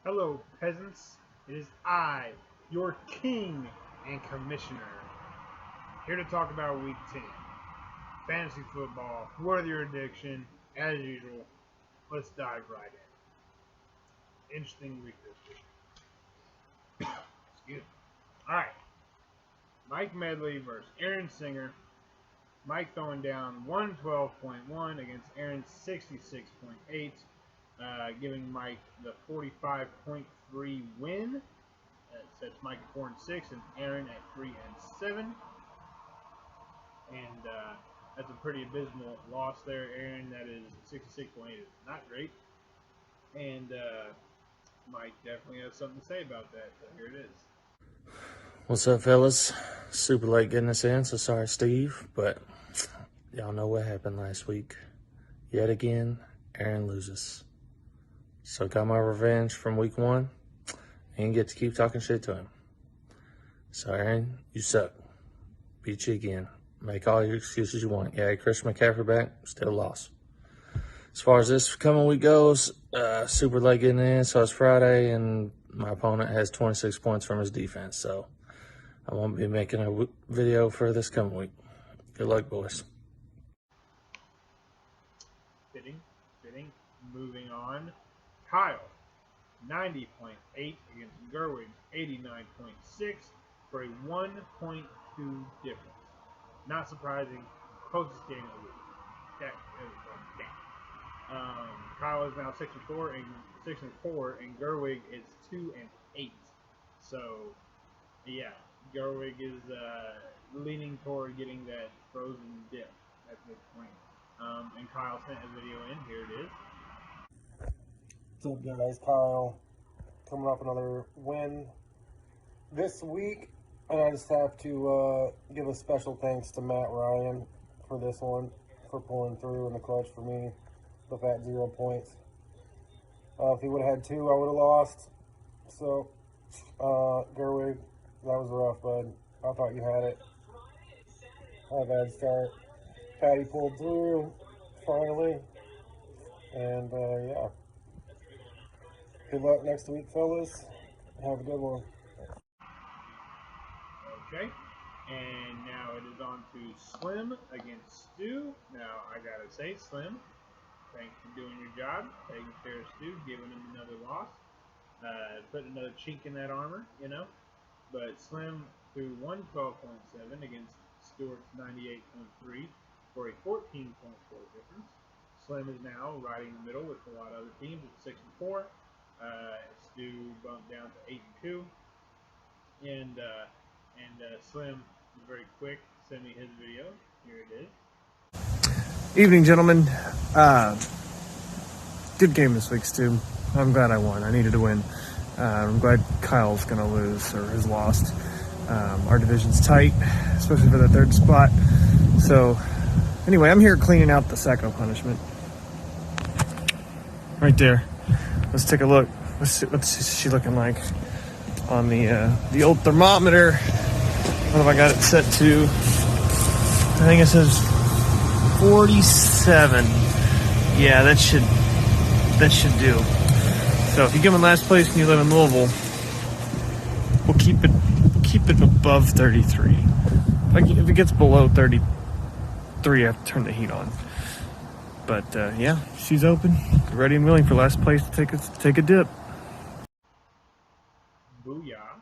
Hello, peasants. It is I, your king and commissioner, here to talk about Week 10. Fantasy football, worth your addiction. As usual, let's dive right in. Interesting week this week. Excuse me. Alright. Mike Medley versus Aaron Singer. Mike throwing down 112.1 against Aaron's 66.8, giving Mike the 45.3 win. It sets Mike at 4-6 and Aaron at 3-7. And that's a pretty abysmal loss there. Aaron, that is 66.8, is not great. And Mike definitely has something to say about that. So here it is. What's up, fellas? Super late getting this in, so sorry, Steve, but y'all know what happened last week. Yet again, Aaron loses. So got my revenge from week 1 and get to keep talking shit to him. So Aaron, you suck. Beat you again. Make all your excuses you want. Yeah, Christian McCaffrey back, still lost. As far as this coming week goes, super late getting in, so it's Friday, and my opponent has 26 points from his defense, so I won't be making a video for this coming week. Good luck, boys. Fitting. Moving on. Kyle, 90.8 against Gerwig, 89.6 for a 1.2 difference. Not surprising. Closest game of the week. Kyle is now 6-4, and Gerwig is 2-8. So, yeah, Gerwig is leaning toward getting that frozen dip at this point. And Kyle sent a video in. Here it is. What's up, guys? Kyle coming off another win this week, and I just have to give a special thanks to Matt Ryan for this one, for pulling through in the clutch for me with that 0 points. If he would have had 2, I would have lost. So, Gerwig, that was rough, bud. I thought you had it. Had a bad start. Patty pulled through, finally. And, yeah. Good luck next week, fellas. Have a good one. Okay. And now it is on to Slim against Stu. Now, I gotta say, Slim, thanks for doing your job, taking care of Stu, giving him another loss, putting another chink in that armor, you know. But Slim threw 112.7 against Stewart's 98.3 for a 14.4 difference. Slim is now right in the middle with a lot of other teams at 6-4. Stu bumped down to 8-2. And Slim was very quick. Send me his video. Here it is. Evening, gentlemen. Good game this week, Stu. I'm glad I won. I needed to win. I'm glad Kyle's going to lose or has lost. Our division's tight, especially for the 3rd spot. So, anyway, I'm here cleaning out the Sacco punishment. Right there. Let's take a look. What's she looking like on the old thermometer? What have I got it set to? I think it says 47. Yeah, that should do. So if you come in last place and you live in Louisville, we'll keep it above 33. If it gets below 33, I have to turn the heat on. But yeah, she's open, ready and willing for last place to take a dip. Booyah.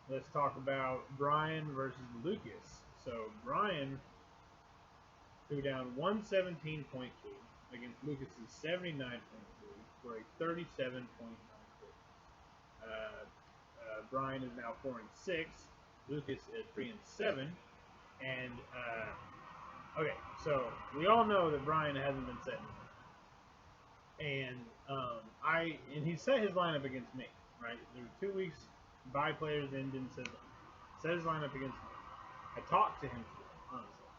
Let's talk about Brian versus Lucas. So Brian threw down 117.2 against Lucas's 79.3 for a 37.9. Brian is now 4-6. Lucas is 3-7. And okay, so we all know that Brian hasn't been setting it. And he set his lineup against me, right? There were 2 weeks by players and didn't set his lineup against me. I talked to him today, honestly.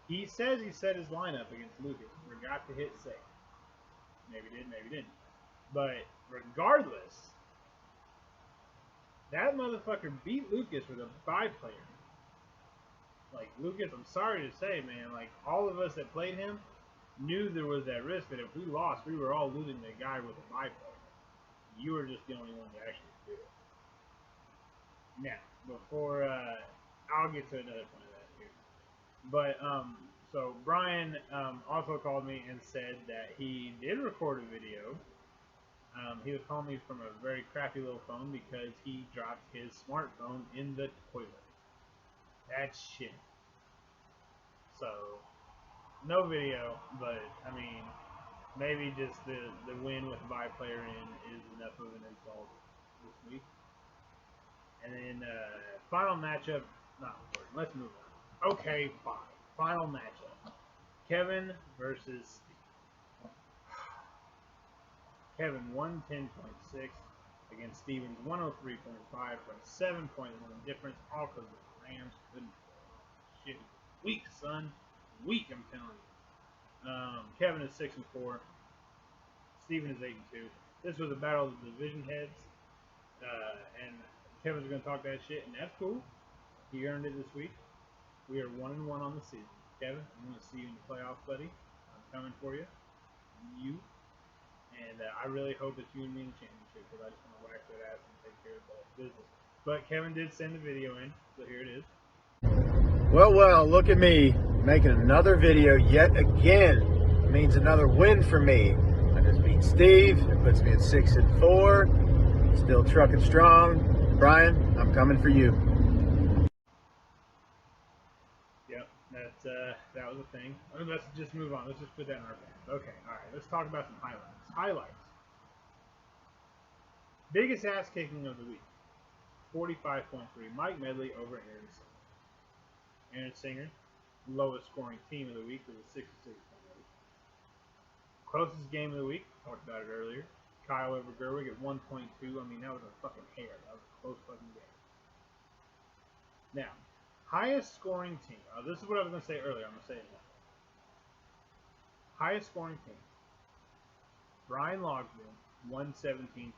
He says he set his lineup against Lucas. Forgot to hit save. Maybe did, maybe didn't. But regardless, that motherfucker beat Lucas with a bye player. Like, Lucas, I'm sorry to say, man, like, all of us that played him knew there was that risk that if we lost, we were all losing the guy with a bye player. You were just the only one to actually do it. Now, before I'll get to another point of that here. But so Brian also called me and said that he did record a video. He was calling me from a very crappy little phone because he dropped his smartphone in the toilet. That's shit. So, no video, but I mean, maybe just the win with bye player in is enough of an insult this week. And then final matchup, not important. Let's move on. Okay, fine. Final matchup: Kevin versus Steve. Kevin 110.6 against Steven's 103.5 for a 7.1 difference. All because the Rams couldn't. Shit, weak, son. Weak, I'm telling you. Kevin is 6-4. Steven is 8-2. This was a battle of the division heads, and Kevin's going to talk that shit, and that's cool. He earned it this week. We are 1-1 on the season. Kevin, I'm going to see you in the playoffs, buddy. I'm coming for you. And I really hope that you and me in the championship, because I just want to wax that ass and take care of that business. But Kevin did send the video in, so here it is. Well, look at me making another video yet again. It means another win for me. I just beat Steve. It puts me at 6-4. Still trucking strong. Brian, I'm coming for you. Yep, that was a thing. Let's just move on. Let's just put that in our bag. Okay, all right. Let's talk about some highlights. Biggest ass kicking of the week. 45.3. Mike Medley over Aaron Singer. Aaron Singer, lowest scoring team of the week, with a 66.8. Closest game of the week, talked about it earlier. Kyle over Gerwig at 1.2. I mean, that was a fucking hair. That was a close fucking game. Now, highest scoring team. This is what I was going to say earlier. I'm going to say it now. Highest scoring team. Brian Logsdon, 117.2.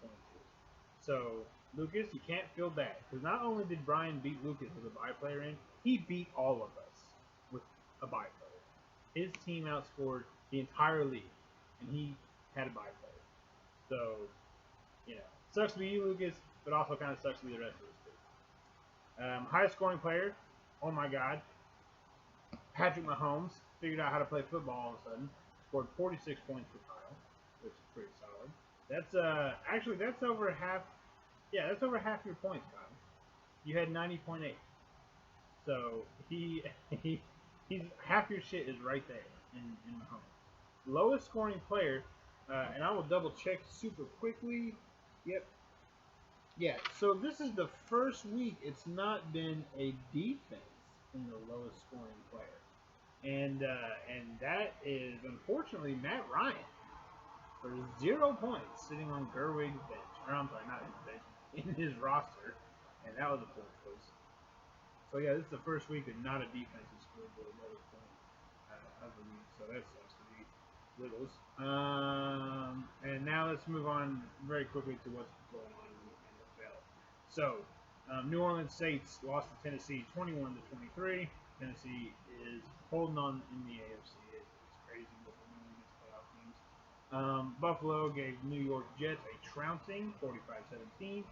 So, Lucas, you can't feel bad. Because not only did Brian beat Lucas with a bye player in, he beat all of us with a bye player. His team outscored the entire league, and he had a bye player. So, you know, sucks to be you, Lucas, but also kind of sucks to be the rest of us too. Highest scoring player, oh my god, Patrick Mahomes figured out how to play football all of a sudden. Scored 46 points for Kyle, which is pretty solid. That's actually that's over half. Yeah, that's over half your points, Kyle. You had 90.8. So he's half your shit is right there in Mahomes. Lowest scoring player, and I will double check super quickly. Yep. Yeah. So this is the first week it's not been a defense in the lowest scoring player, and that is unfortunately Matt Ryan for 0 points sitting on Gerwig's bench. Or I'm sorry, not his bench, in his roster, and that was a poor choice. So yeah, this is the first week that not a defense has scored the lowest point of the week, so that sucks to be Wiggles. And now let's move on very quickly to what's going on in the NFL. So, New Orleans Saints lost to Tennessee 21-23. Tennessee is holding on in the AFC. It's crazy what they're doing against playoff teams. Buffalo gave New York Jets a trouncing, 45-17.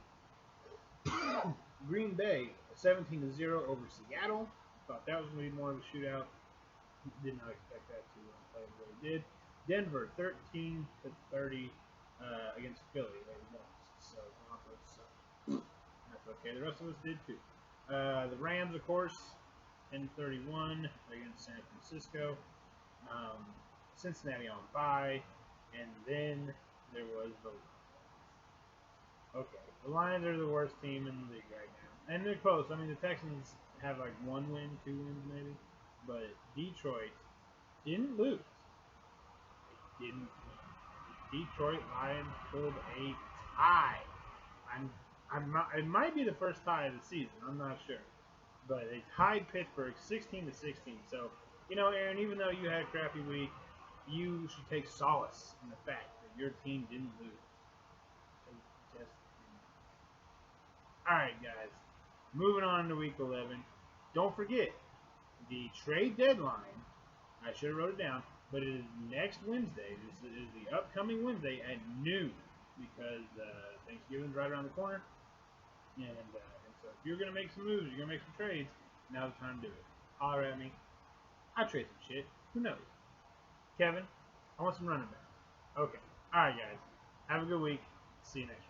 Green Bay 17-0 over Seattle. Thought that was going to be more of a shootout. Did not expect that to play the way it did. Denver 13-30 against Philly. They lost, so Broncos suck. That's okay. The rest of us did too. The Rams, of course, 10-31 against San Francisco. Cincinnati on bye, and then there was the Okay, the Lions are the worst team in the league right now. And they're close. I mean, the Texans have like 1 win, 2 wins maybe. But Detroit didn't lose. They didn't win. Detroit Lions pulled a tie. I'm not, it might be the first tie of the season. I'm not sure. But they tied Pittsburgh 16-16. So, you know, Aaron, even though you had a crappy week, you should take solace in the fact that your team didn't lose. Alright, guys. Moving on to week 11. Don't forget, the trade deadline, I should have wrote it down, but it is next Wednesday. This is the upcoming Wednesday at noon. because Thanksgiving's right around the corner. And so if you're going to make some moves, you're going to make some trades, now's the time to do it. Holler at me. I'll trade some shit. Who knows? Kevin, I want some running backs. Okay. All right, guys. Have a good week. See you next week.